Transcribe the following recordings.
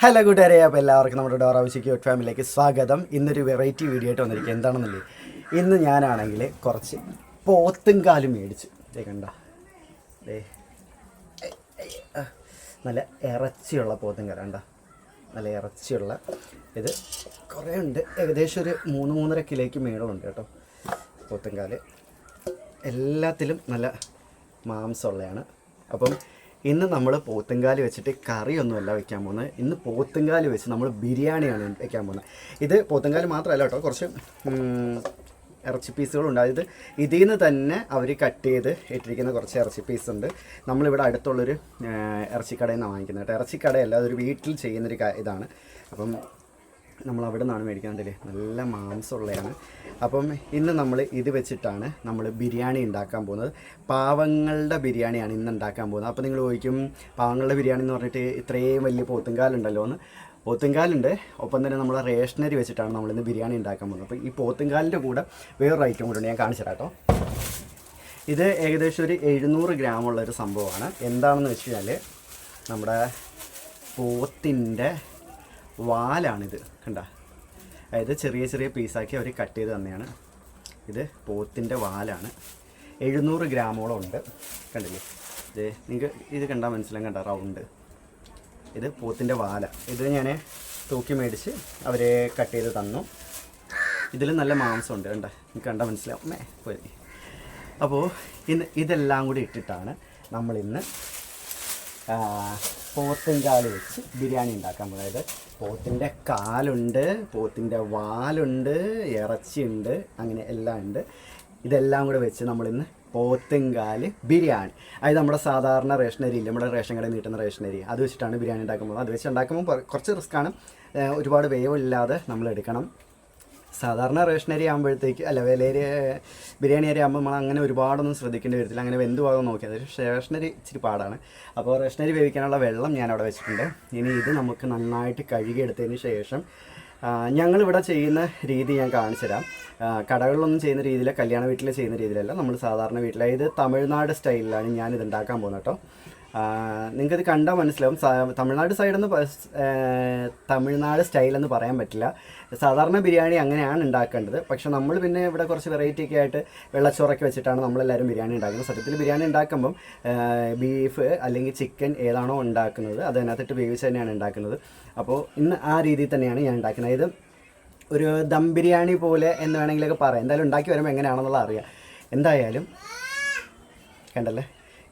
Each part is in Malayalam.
ഹലോ കൂട്ടുകാരെ, അപ്പോൾ എല്ലാവർക്കും നമ്മുടെ ഡോറ വിഷ് ക്യൂട്ട് ഫാമിലിയിലേക്ക് സ്വാഗതം. ഇന്നൊരു വെറൈറ്റി വീഡിയോ ആയിട്ട് വന്നിരിക്കുക. എന്താണെന്നല്ലേ, ഇന്ന് ഞാനാണെങ്കിൽ കുറച്ച് പോത്തുംകാല് മേടിച്ചു. കണ്ട നല്ല ഇറച്ചിയുള്ള പോത്തുംകാല കണ്ട, നല്ല ഇറച്ചിയുള്ള ഇത് കുറേ ഉണ്ട്. ഏകദേശം ഒരു 3-3.5 കിലോയ്ക്ക് മേളുണ്ട് കേട്ടോ പോത്തുംകാല്. എല്ലാത്തിലും നല്ല മാംസമുള്ളതാണ്. അപ്പം ഇന്ന് നമ്മൾ പോത്തുംകാല് വെച്ചിട്ട് കറിയൊന്നുമല്ല വയ്ക്കാൻ പോകുന്നത്. ഇന്ന് പോത്തുംകാല് വെച്ച് നമ്മൾ ബിരിയാണിയാണ് വയ്ക്കാൻ പോകുന്നത്. ഇത് പോത്തുംകാല് മാത്രമല്ല കേട്ടോ, കുറച്ച് ഇറച്ചി പീസുകളുണ്ട്. അതായത് ഇതിൽ നിന്ന് തന്നെ അവർ കട്ട് ചെയ്ത് ഇട്ടിരിക്കുന്ന കുറച്ച് ഇറച്ചി പീസുണ്ട്. നമ്മളിവിടെ അടുത്തുള്ളൊരു ഇറച്ചിക്കടയിൽ നിന്നാണ് വാങ്ങിക്കുന്നത് കേട്ടോ. ഇറച്ചിക്കടയല്ല, അതൊരു വീട്ടിൽ ചെയ്യുന്നൊരു ഇതാണ്. അപ്പം നമ്മൾ അവിടെ നിന്നാണ് മേടിക്കുന്നത്. നല്ല മാംസമുള്ളതാണ്. അപ്പം ഇന്ന് നമ്മൾ ഇത് വെച്ചിട്ടാണ് നമ്മൾ ബിരിയാണി ഉണ്ടാക്കാൻ പോകുന്നത്. പാവങ്ങളുടെ ബിരിയാണിയാണ് ഇന്ന് ഉണ്ടാക്കാൻ പോകുന്നത്. അപ്പോൾ നിങ്ങൾ ചോദിക്കും, പാവങ്ങളുടെ ബിരിയാണി എന്ന് പറഞ്ഞിട്ട് ഇത്രയും വലിയ പോത്തുംകാലുണ്ടല്ലോ എന്ന്. പോത്തുംകാലുണ്ട്, ഒപ്പം തന്നെ നമ്മൾ റേഷനറി വെച്ചിട്ടാണ് നമ്മളിന്ന് ബിരിയാണി ഉണ്ടാക്കാൻ പോകുന്നത്. അപ്പോൾ ഈ പോത്തുംകാലിൻ്റെ കൂടെ വേറൊരു ഐറ്റം കൂടെ ഉണ്ട്, ഞാൻ കാണിച്ചു തരാം കേട്ടോ. ഇത് ഏകദേശം ഒരു 700 ഗ്രാമുള്ളൊരു സംഭവമാണ്. എന്താണെന്ന് വെച്ച് കഴിഞ്ഞാൽ നമ്മുടെ പോത്തിൻ്റെ വാലാണിത്. കണ്ട, അതായത് ചെറിയ ചെറിയ പീസാക്കി അവർ കട്ട് ചെയ്ത് തന്നെയാണ്. ഇത് പോത്തിൻ്റെ വാലാണ്. 700 ഗ്രാമോളം ഉണ്ട്. കണ്ടില്ലേ, ഇത് നിങ്ങൾക്ക് ഇത് കണ്ടാൽ മനസ്സിലാകും. കണ്ട, റൗണ്ട് ഇത് പോത്തിൻ്റെ വാല. ഇത് ഞാൻ തൂക്കി മേടിച്ച് അവരെ കട്ട് ചെയ്ത് തന്നു. ഇതിൽ നല്ല മാംസമുണ്ട്. കണ്ട, നിങ്ങൾക്ക് കണ്ടാൽ മനസ്സിലാവും പോയി. അപ്പോൾ ഇതെല്ലാം കൂടി ഇട്ടിട്ടാണ് നമ്മളിന്ന് പോത്തുംകാല് വെച്ച് ബിരിയാണി ഉണ്ടാക്കാൻ പോകുന്നത്. അതായത് പോത്തിൻ്റെ കാലുണ്ട്, പോത്തിൻ്റെ വാലുണ്ട്, ഇറച്ചിയുണ്ട്, അങ്ങനെ എല്ലാം ഉണ്ട്. ഇതെല്ലാം കൂടെ വെച്ച് നമ്മളിന്ന് പോത്തുംകാല് ബിരിയാണി, അതായത് നമ്മുടെ സാധാരണ റേഷനരി ഇല്ല, നമ്മുടെ റേഷൻ കടയിൽ നീട്ടുന്ന റേഷനരി, അത് വെച്ചിട്ടാണ് ബിരിയാണി ഉണ്ടാക്കുമ്പോൾ. അത് വെച്ച് ഉണ്ടാക്കുമ്പോൾ കുറച്ച് റിസ്ക്കാണ്. ഒരുപാട് വേവില്ലാതെ നമ്മൾ എടുക്കണം. സാധാരണ റേഷനരി ആകുമ്പോഴത്തേക്ക് അല്ല, ബിരിയാണി അരി ആകുമ്പോൾ നമ്മൾ അങ്ങനെ ഒരുപാടൊന്നും ശ്രദ്ധിക്കേണ്ടി വരത്തില്ല. അങ്ങനെ വെന്ത് ഭാഗം നോക്കിയാൽ റേഷനരി ഇച്ചിരി പാടാണ്. അപ്പോൾ റേഷനരി വേവിക്കാനുള്ള വെള്ളം ഞാൻ അവിടെ വെച്ചിട്ടുണ്ട്. ഇനി ഇത് നമുക്ക് നന്നായിട്ട് കഴുകിയെടുത്തതിന് ശേഷം ഞങ്ങളിവിടെ ചെയ്യുന്ന രീതി ഞാൻ കാണിച്ചു തരാം. കടകളിലൊന്നും ചെയ്യുന്ന രീതിയിൽ, കല്യാണ വീട്ടിൽ ചെയ്യുന്ന രീതിയിലല്ല, നമ്മൾ സാധാരണ വീട്ടിൽ, അതായത് തമിഴ്നാട് സ്റ്റൈലിലാണ് ഞാനിത് ഉണ്ടാക്കാൻ പോകുന്നത് കേട്ടോ. നിങ്ങൾക്കിത് കണ്ടാൽ മനസ്സിലാവും. തമിഴ്നാട് തമിഴ്നാട് സ്റ്റൈലെന്ന് പറയാൻ പറ്റില്ല. സാധാരണ ബിരിയാണി അങ്ങനെയാണ് ഉണ്ടാക്കേണ്ടത്. പക്ഷെ നമ്മൾ പിന്നെ ഇവിടെ കുറച്ച് വെറൈറ്റി ഒക്കെ ആയിട്ട് വെള്ളച്ചോറൊക്കെ വെച്ചിട്ടാണ് നമ്മളെല്ലാവരും ബിരിയാണി ഉണ്ടാക്കുന്നത്. സത്യത്തിൽ ബിരിയാണി ഉണ്ടാക്കുമ്പം ബീഫ് അല്ലെങ്കിൽ ചിക്കൻ ഏതാണോ ഉണ്ടാക്കുന്നത് അത് അതിനകത്തിട്ട് വേവിച്ച് തന്നെയാണ് ഉണ്ടാക്കുന്നത്. അപ്പോൾ ഇന്ന് ആ രീതിയിൽ തന്നെയാണ് ഞാൻ ഉണ്ടാക്കുന്നത്. ഇത് ഒരു ദം ബിരിയാണി പോലെ എന്ന് വേണമെങ്കിലൊക്കെ പറയാം. എന്തായാലും ഉണ്ടാക്കി വരുമ്പോൾ എങ്ങനെയാണെന്നുള്ളത് അറിയാം. എന്തായാലും കണ്ടല്ലേ,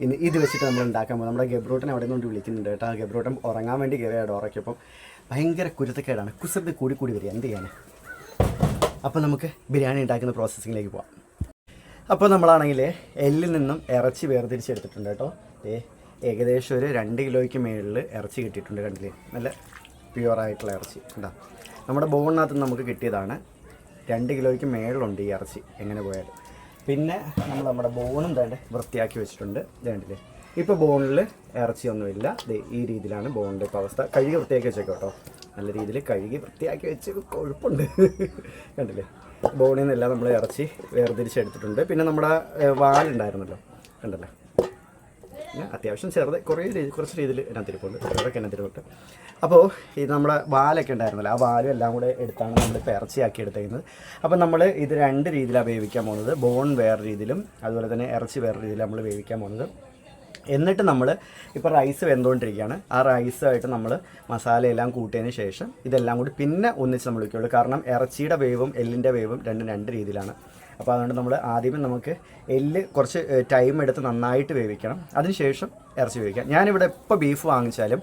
ഇനി ഇത് വെച്ചിട്ട് നമ്മൾ ഉണ്ടാക്കാൻ പോകും. നമ്മുടെ ഗബ്രൂട്ടൻ അവിടെ നിന്നുകൊണ്ട് വിളിക്കുന്നുണ്ട് കേട്ടോ. ആ ഗബ്രൂട്ടൻ ഉറങ്ങാൻ വേണ്ടി കയറിയാണ് ഉറക്കിയപ്പം ഭയങ്കര കുരുത്തക്കേടാണ്, കുസൃതി കൂടി വരിക. എന്ത് ചെയ്യാൻ? അപ്പോൾ നമുക്ക് ബിരിയാണി ഉണ്ടാക്കുന്ന പ്രോസസ്സിങ്ങിലേക്ക് പോകാം. അപ്പോൾ നമ്മളാണെങ്കിൽ എല്ലിൽ നിന്നും ഇറച്ചി വേർതിരിച്ചെടുത്തിട്ടുണ്ട് കേട്ടോ. ഏകദേശം ഒരു 2 കിലോയ്ക്ക് മേളിൽ ഇറച്ചി കിട്ടിയിട്ടുണ്ട്. കണ്ടില്ലേ, നല്ല പ്യുവറായിട്ടുള്ള ഇറച്ചി. കണ്ടോ, നമ്മുടെ ബോണിനകത്ത് നമുക്ക് കിട്ടിയതാണ്. 2 കിലോയ്ക്ക് മേളിലുണ്ട് ഈ ഇറച്ചി എങ്ങനെ പോയാലും. പിന്നെ നമ്മൾ നമ്മുടെ ബോണും തന്നെ വൃത്തിയാക്കി വെച്ചിട്ടുണ്ട്. ഇതേണ്ടില്ലേ, ഇപ്പോൾ ബോണിൽ ഇറച്ചിയൊന്നുമില്ല. ഈ രീതിയിലാണ് ബോണിൻ്റെ ഇപ്പോൾ അവസ്ഥ. കഴുകി വൃത്തിയാക്കി വെച്ചേക്കോ കേട്ടോ. നല്ല രീതിയിൽ കഴുകി വൃത്തിയാക്കി വെച്ച് കൊഴുപ്പുണ്ട്. കണ്ടില്ലേ, ബോണിൽ നിന്നെല്ലാം നമ്മൾ ഇറച്ചി വേർതിരിച്ചെടുത്തിട്ടുണ്ട്. പിന്നെ നമ്മുടെ വാലുണ്ടായിരുന്നല്ലോ, കണ്ടല്ലേ, പിന്നെ അത്യാവശ്യം കുറച്ച് രീതിയിൽ ഇതിനകത്തിരിപ്പുണ്ട്. അതൊക്കെ ഇതിനകത്തിരിപ്പുണ്ട്. അപ്പോൾ ഇത് നമ്മുടെ വാലൊക്കെ ഉണ്ടായിരുന്നല്ലോ, ആ വാലും എല്ലാം കൂടെ എടുത്താണ് നമ്മളിപ്പോൾ ഇറച്ചിയാക്കി എടുത്തേക്കുന്നത്. അപ്പോൾ നമ്മൾ ഇത് 2 രീതിയിലാണ് വേവിക്കാൻ പോകുന്നത്. ബോൺ വേറെ രീതിയിലും അതുപോലെ തന്നെ ഇറച്ചി വേറെ രീതിയിലും നമ്മൾ വേവിക്കാൻ പോകുന്നത്. എന്നിട്ട് നമ്മൾ ഇപ്പോൾ റൈസ് വെന്തുകൊണ്ടിരിക്കുകയാണ്. ആ റൈസുമായിട്ട് നമ്മൾ മസാലയെല്ലാം കൂട്ടിയതിന് ശേഷം ഇതെല്ലാം കൂടി പിന്നെ ഒന്നിച്ച് നമ്മൾ വയ്ക്കുകയുള്ളൂ. കാരണം ഇറച്ചിയുടെ വേവും എല്ലിൻ്റെ വേവും 2 രീതിയിലാണ്. അപ്പോൾ അതുകൊണ്ട് നമ്മൾ ആദ്യമേ നമുക്ക് എല്ല് കുറച്ച് ടൈം എടുത്ത് നന്നായിട്ട് വേവിക്കണം. അതിനുശേഷം ഇറച്ചി വേവിക്കാം. ഞാനിവിടെ എപ്പോൾ ബീഫ് വാങ്ങിച്ചാലും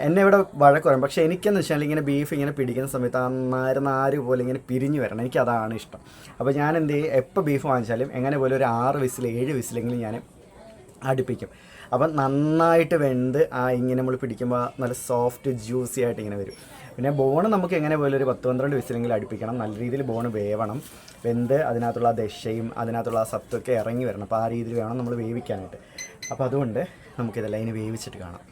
എന്നെ ഇവിടെ വഴക്ക് പറയും. പക്ഷേ എനിക്കെന്ന് വെച്ചാൽ ഇങ്ങനെ ബീഫ് ഇങ്ങനെ പിടിക്കുന്ന സമയത്ത് നാര് പോലെ ഇങ്ങനെ പിരിഞ്ഞു വരണം. എനിക്കതാണ് ഇഷ്ടം. അപ്പോൾ ഞാൻ എന്ത് ചെയ്യും, എപ്പോൾ ബീഫ് വാങ്ങിച്ചാലും എങ്ങനെ പോലെ ഒരു 6 വിസിൽ 7 വിസിലെങ്കിലും ഞാൻ അടുപ്പിക്കും. അപ്പം നന്നായിട്ട് വെന്ത് ഇങ്ങനെ നമ്മൾ പിടിക്കുമ്പോൾ നല്ല സോഫ്റ്റ് ജ്യൂസി ആയിട്ട് ഇങ്ങനെ വരും. പിന്നെ ബോണ് നമുക്ക് എങ്ങനെ പോലെ ഒരു 10-12 വിസിലെങ്കിലും അടുപ്പിക്കണം. നല്ല രീതിയിൽ ബോണ് വേവണം. വെന്ത് അതിനകത്തുള്ള ദശയും അതിനകത്തുള്ള സത്വമൊക്കെ ഇറങ്ങി വരണം. അപ്പോൾ ആ രീതിയിൽ വേണം നമ്മൾ വേവിക്കാനായിട്ട്. അപ്പോൾ അതുകൊണ്ട് നമുക്കിതെല്ലാം ഇനി വേവിച്ചിട്ട് കാണാം.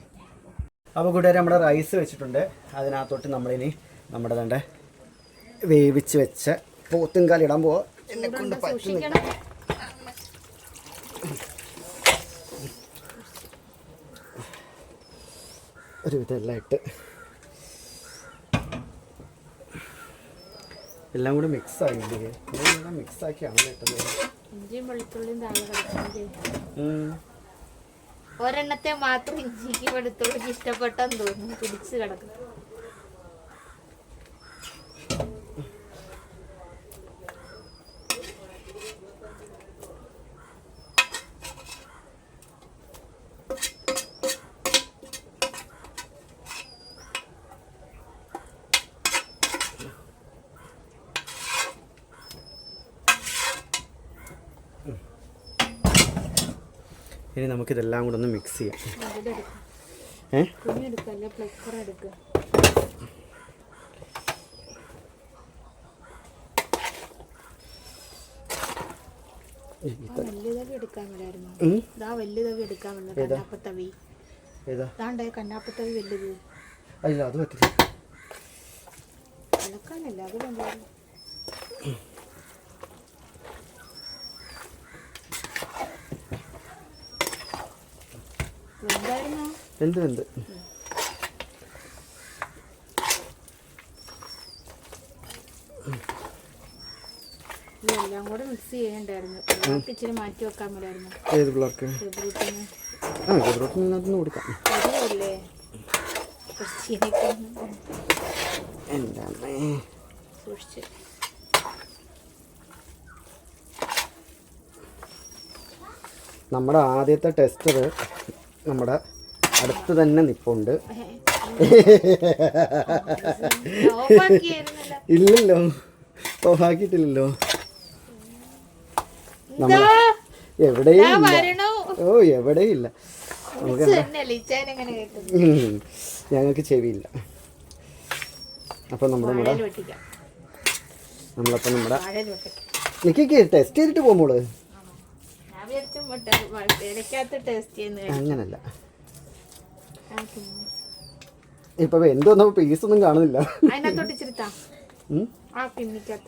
അപ്പോൾ കൂട്ടുകാരെ, നമ്മുടെ റൈസ് വെച്ചിട്ടുണ്ട്. അതിനകത്തോട്ട് നമ്മളിനി നമ്മുടെ തന്നെ വേവിച്ച് വെച്ച പോത്തുംകാൽ ഇടാൻ പോവാം. എന്നെ കൊണ്ട് പറ്റുന്നില്ല. ഒരു വിധമെല്ലാം ഇട്ട് എല്ലാം കൂടെ മിക്സ് ആയില്ലേ? മിക്സ് ആക്കിയാണ് കിട്ടുന്നത്. ഇഞ്ചിയും വെളുത്തുള്ളിയും താഴെ കിടക്കുന്നത്. ഒരെണ്ണത്തെ മാത്രം ഇഞ്ചിക്ക് വെളുത്തുള്ളിക്ക് ഇഷ്ടപ്പെട്ടെന്ന് തോന്നുന്നു, പിടിച്ച് കിടക്കും. ഇനി നമുക്കിതെല്ലാം കൂടെ ഒന്ന് മിക്സ് ചെയ്യാം. കന്നാപ്പത്തവി വലുത് അല്ല, അത് പറ്റില്ല. ഇളക്കാനല്ല, അത് കൊണ്ടുപോകും. എന്ത് എന്ത് ഇതെല്ലാം കൂടെ മിക്സ് ചെയ്യണ്ടായിരുന്നു. പിള്ളേർക്ക് ഇച്ചിരി മാറ്റി വെക്കാൻ മേലായിരുന്നു. ഏത് പിള്ളേർക്ക്? ഗബ്രൂട്ടിനകത്തുനിന്ന് കൊടുക്കാം. സൂക്ഷിച്ച് നമ്മുടെ ആദ്യത്തെ ടെസ്റ്റർ നമ്മുടെ അടുത്ത് തന്നെ നിപ്പുണ്ട്. ഇല്ലല്ലോ, ഓഫാക്കിയിട്ടില്ലല്ലോ. എവിടെയും ഓ എവിടെയും ഇല്ല. ഞങ്ങൾക്ക് ചെവിയില്ല. അപ്പം നമ്മളപ്പം നമ്മുടെ നിക്ക് ടെസ്റ്റ് ചെയ്തിട്ട് പോകുമ്പോള് അങ്ങനല്ല. ഇപ്പൊ എന്തോന്നും പീസൊന്നും കാണുന്നില്ല.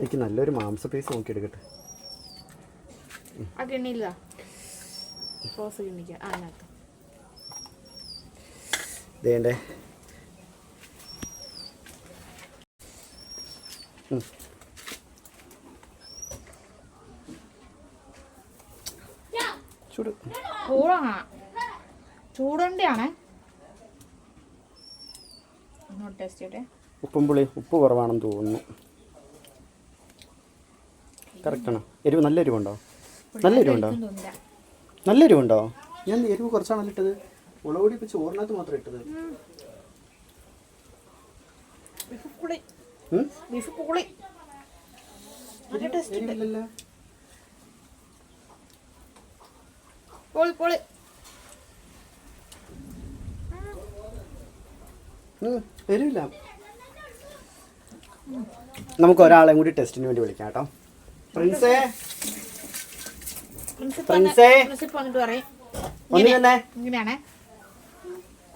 എനിക്ക് നല്ലൊരു മാംസ പീസ് നോക്കിയെടുക്കട്ടെ. ദേണ്ടേ ചൂടണ്ടാണ്. ഉപ്പും പുളി ഉപ്പ് കുറവാണെന്ന് തോന്നുന്നു. കറക്റ്റാണോ? എരിവ് നല്ല എരിവുണ്ടോ? നല്ല എരിവുണ്ടോ? നല്ല എരിവുണ്ടോ? ഞാൻ എരിവ് കുറച്ചാണല്ലോ ഇട്ടത്. മുളകുപൊടി ഇപ്പം ചോറിനകത്ത് മാത്രം ഇട്ടത്. എരിവില്ലല്ലോ. എരിവില്ല. നമുക്ക് ഒരാളെയും കൂടി ടെസ്റ്റിന് വേണ്ടി വിളിക്കാം കേട്ടോ. പ്രിൻസേ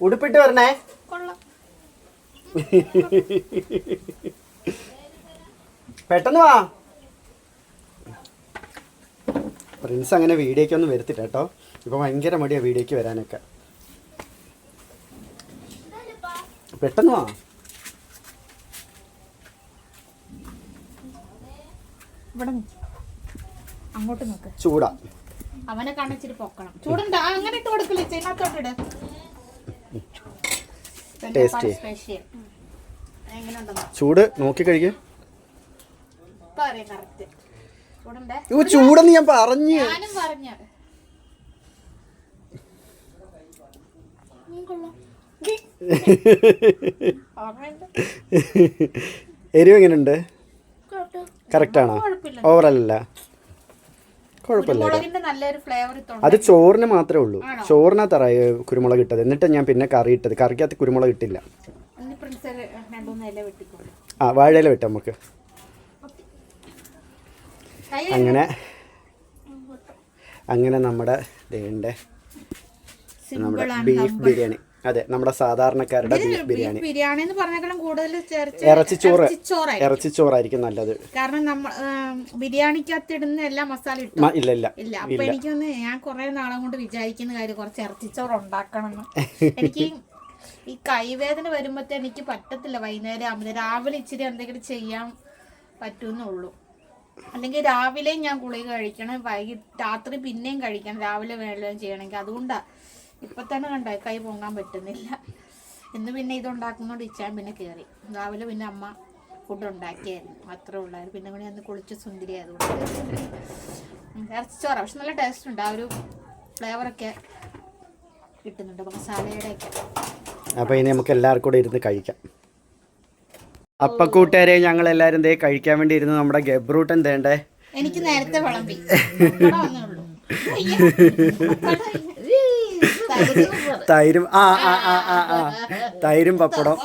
ഉടുപ്പിട്ട് വരണേ. പെട്ടെന്ന് വാ. പ്രിൻസ് അങ്ങനെ വീഡിയോക്ക് ഒന്നും വരുത്തില്ല കേട്ടോ. ഇപ്പൊ ഭയങ്കര മടിയാ വീഡിയോക്ക് വരാനൊക്കെ. പെട്ടെന്ന് വാ. അങ്ങോട്ട് നോക്ക്. ചൂടാ. അവനെ കാണിച്ചിട്ട് പൊക്കണം. ചൂടുണ്ട്. അങ്ങനെ ഇട്ട് കൊടുക്കില്ല. ഇതിനകത്തോട്ടിട്. ചൂട് നോക്കി കഴിക്കും. ചൂടെന്ന് ഞാൻ പറഞ്ഞു. എരിവ് എങ്ങനെയുണ്ട്? കറക്റ്റാണോ? ഓവറല്ല, കുഴപ്പമില്ല. അത് ചോറിന് മാത്രമേ ഉള്ളൂ. ചോറിനകത്ത് കുരുമുളക് ഇട്ടത്. എന്നിട്ട് ഞാൻ പിന്നെ കറി ഇട്ടത്. കറിക്കകത്ത് കുരുമുളക് ഇട്ടില്ല. ആ വാഴയില വിട്ട നമുക്ക്. അങ്ങനെ നമ്മുടെ ബീഫ് ബിരിയാണി. അതെ, നമ്മുടെ സാധാരണക്കാരുടെ ബീഫ് ബിരിയാണി. ഇറച്ചിച്ചോറായിരിക്കും നല്ലത്. കാരണം നമ്മൾ ബിരിയാണിക്കകത്ത് ഇടുന്ന എല്ലാ മസാല ഇല്ല. അപ്പൊ എനിക്കൊന്ന് ഞാൻ കുറെ നാളെ കൊണ്ട് വിചാരിക്കുന്ന കാര്യം കുറച്ച് ഇറച്ചിച്ചോറ് ഉണ്ടാക്കണം. എനിക്ക് ഈ കൈവേദന വരുമ്പോഴത്തെ എനിക്ക് പറ്റത്തില്ല. വൈകുന്നേരം ആകുമ്പോൾ രാവിലെ ഇച്ചിരി എന്തെങ്കിലും ചെയ്യാൻ പറ്റുന്നുള്ളൂ. അല്ലെങ്കിൽ രാവിലെ ഞാൻ ഗുളിക കഴിക്കണം, വൈകിട്ട് രാത്രി പിന്നെയും കഴിക്കണം, രാവിലെ വേണം ചെയ്യണമെങ്കിൽ. അതുകൊണ്ടാണ് ഇപ്പം തന്നെ കണ്ടായി കൈ പൊങ്ങാൻ പറ്റുന്നില്ല. ഇന്ന് പിന്നെ ഇതുണ്ടാക്കുന്നതുകൊണ്ട് ഇച്ചാൻ പിന്നെ കയറി. രാവിലെ പിന്നെ അമ്മ ഫുഡ് ഉണ്ടാക്കിയായിരുന്നു, അത്രേ ഉള്ളായിരുന്നു. പിന്നെ കൂടി അന്ന് കുളിച്ച് സുന്ദരി അതുകൊണ്ട് ഇറച്ചിച്ചോറ. പക്ഷെ നല്ല ടേസ്റ്റ് ഉണ്ട്, ആ ഒരു ഫ്ലേവറൊക്കെ കിട്ടുന്നുണ്ട് മസാലയുടെയൊക്കെ. അപ്പോൾ ഇനി നമുക്ക് എല്ലാവർക്കും കൂടെ ഇരുന്ന് കഴിക്കാം. അപ്പം കൂട്ടുകാരെ ഞങ്ങൾ എല്ലാവരും ദേ കഴിക്കാൻ വേണ്ടി ഇരുന്ന് നമ്മുടെ ഗബ്രൂട്ടൻ തേണ്ടേ. എനിക്ക് നേരത്തെ വിളമ്പി തൈരും തൈരും പപ്പടം.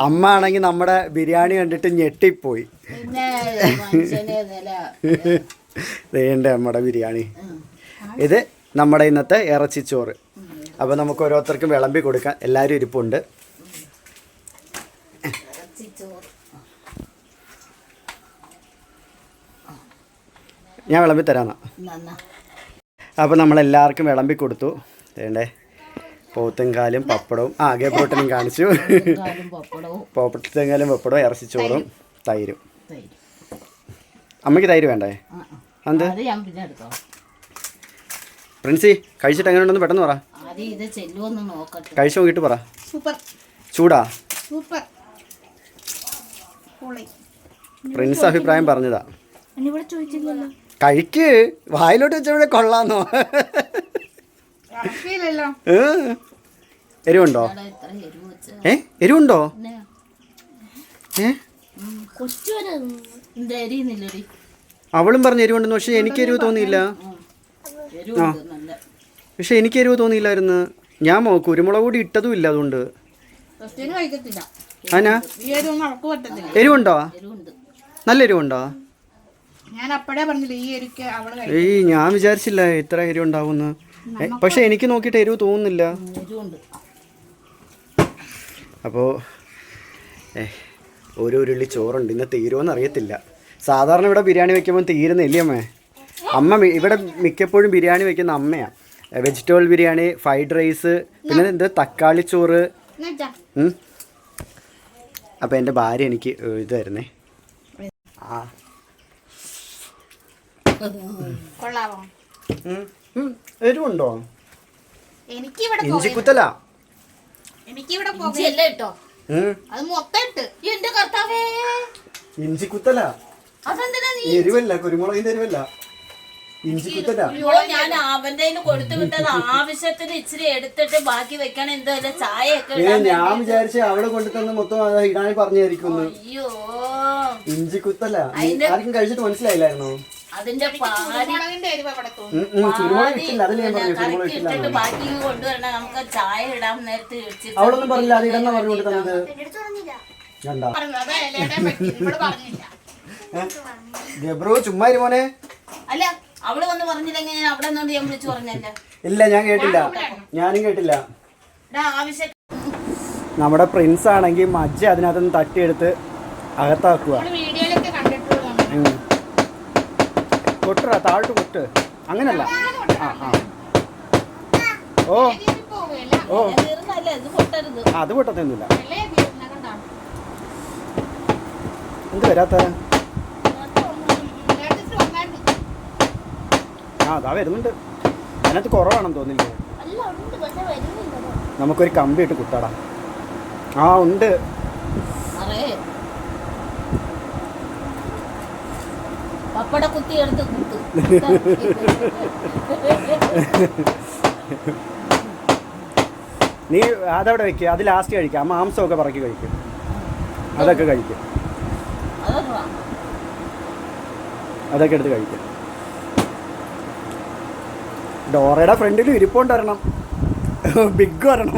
അമ്മ ആണെങ്കിൽ നമ്മുടെ ബിരിയാണി കണ്ടിട്ട് ഞെട്ടിപ്പോയി. വേണ്ടേ നമ്മുടെ ബിരിയാണി. ഇത് നമ്മുടെ ഇന്നത്തെ ഇറച്ചിച്ചോറ്. അപ്പോൾ നമുക്ക് ഓരോരുത്തർക്കും വിളമ്പി കൊടുക്കാം. എല്ലാവരും ഇരിപ്പുണ്ട്. ഞാൻ വിളമ്പി തരാമെന്നാ. അപ്പോൾ നമ്മളെല്ലാവർക്കും വിളമ്പി കൊടുത്തു. വേണ്ടേ പോത്തുംകാലും പപ്പടവും ഗബ്രൂട്ടനും കാണിച്ചു. പോത്തുംകാലും പപ്പടവും ഇറച്ചിച്ചോറും തൈരും. അമ്മയ്ക്ക് തൈര് വേണ്ടേ? എന്ത് പ്രിൻസി കഴിച്ചിട്ട് എങ്ങനെ ഉണ്ടെന്ന് പെട്ടെന്ന് പറ. കഴിച്ചു നോക്കിയിട്ട് പറ. ചൂടാ? പ്രിൻസ് അഭിപ്രായം പറഞ്ഞതാ. കഴിക്ക്, വായിലോട്ട് വെച്ചവിടെ കൊള്ളാന്നോ. എരിവുണ്ടോ? എരിവുണ്ടോ? അവളും പറഞ്ഞു എരിവുണ്ടെന്ന്. പക്ഷെ എനിക്ക് എരിവ് തോന്നിയില്ല. പക്ഷെ എനിക്ക് എരിവ് തോന്നിയില്ലായിരുന്നു. ഞാൻ കുരുമുളക് കൂടി ഇട്ടതും ഇല്ല. അതുകൊണ്ട് അനാ എരിവുണ്ടോ? നല്ല എരിവുണ്ടോ? ഞാൻ വിചാരിച്ചില്ല ഇത്ര എരിവ് ഉണ്ടാവുമെന്ന്. പക്ഷെ എനിക്ക് നോക്കിയിട്ട് എരിവ് തോന്നുന്നില്ല. അപ്പോൾ ഒരു ഉരുളി ചോറുണ്ട്. ഇന്ന് തീരുമെന്ന് അറിയത്തില്ല. സാധാരണ ഇവിടെ ബിരിയാണി വെക്കുമ്പോൾ തീരുന്നില്ലേ അമ്മേ? അമ്മ ഇവിടെ മിക്കപ്പോഴും ബിരിയാണി വെക്കുന്ന അമ്മയാണ്. വെജിറ്റബിൾ ബിരിയാണി, ഫ്രൈഡ് റൈസ്, പിന്നെ എന്ത് തക്കാളി ചോറ്. അപ്പോൾ എൻ്റെ ഭാര്യ എനിക്ക് ഇത് തരുന്നേ. എരിവുണ്ടോ? ഇഞ്ചിക്കുത്തല. ഇഞ്ചിക്കുത്തല എരിവല്ല, കുരുമുളകിന്റെ എരിവല്ല. ഇഞ്ചിക്കുത്തല. ഞാൻ അവന്റെ കൊടുത്തു വിട്ടത് ആവശ്യത്തിന് ഇച്ചിരി എടുത്തിട്ട് ബാക്കി വെക്കണം. എന്തോ ചായയൊക്കെ ഞാൻ വിചാരിച്ച അവള് കൊണ്ടു തന്ന മൊത്തം ഇടാൻ പറഞ്ഞായിരിക്കും. അയ്യോ ഇഞ്ചിക്കുത്തല ആർക്കും കഴിച്ചിട്ട് മനസ്സിലായില്ലായിരുന്നോ? അതിന്റെ ബാക്കി കൊണ്ടുവരണം. നമുക്ക് ചായ ഇടാൻ നേരത്തെ അവളൊന്നും പറഞ്ഞില്ല. അത് ഇടന്ന പറഞ്ഞു കൊടുത്തത്. ഗബ്രു ചുമ്മാ മോനെ. അല്ല അവള് വന്ന് പറഞ്ഞില്ലെങ്കിൽ ഞാൻ അവിടെ നിന്നോണ്ട് ഞാൻ വിളിച്ചു പറഞ്ഞല്ലേ. ഇല്ല ഞാൻ കേട്ടില്ല. ഞാനും കേട്ടില്ല. ആവശ്യം നമ്മുടെ പ്രിൻസ് ആണെങ്കിൽ മജ്ജ അതിനകത്തുനിന്ന് തട്ടിയെടുത്ത് അകത്താക്കുക. കൊട്ടുക, താഴോട്ട് കൊട്ട്. അങ്ങനല്ല. ഓ ഓ അത് പൊട്ടത്തൊന്നുമില്ല. എന്ത് വരാത്ത? അതാ വരുന്നുണ്ട്. അതിനകത്ത് കുറവാണെന്ന് തോന്നില്ലേ? നമുക്കൊരു കമ്പി ഇട്ട് കുത്താടാ. ഉണ്ട്. പപ്പട കുത്തി എടുത്ത് കുത്തു. നീ അതവിടെ വെക്കുക. അത് ലാസ്റ്റ് കഴിക്കാം. മാംസമൊക്കെ പറക്കി കഴിക്കും. അതൊക്കെ കഴിക്കും. അതൊക്കെ എടുത്ത് കഴിക്കും. ഡോറയുടെ ഫ്രണ്ടിലും ഇരിപ്പോണ്ട് വരണം. ബിഗ് വരണം.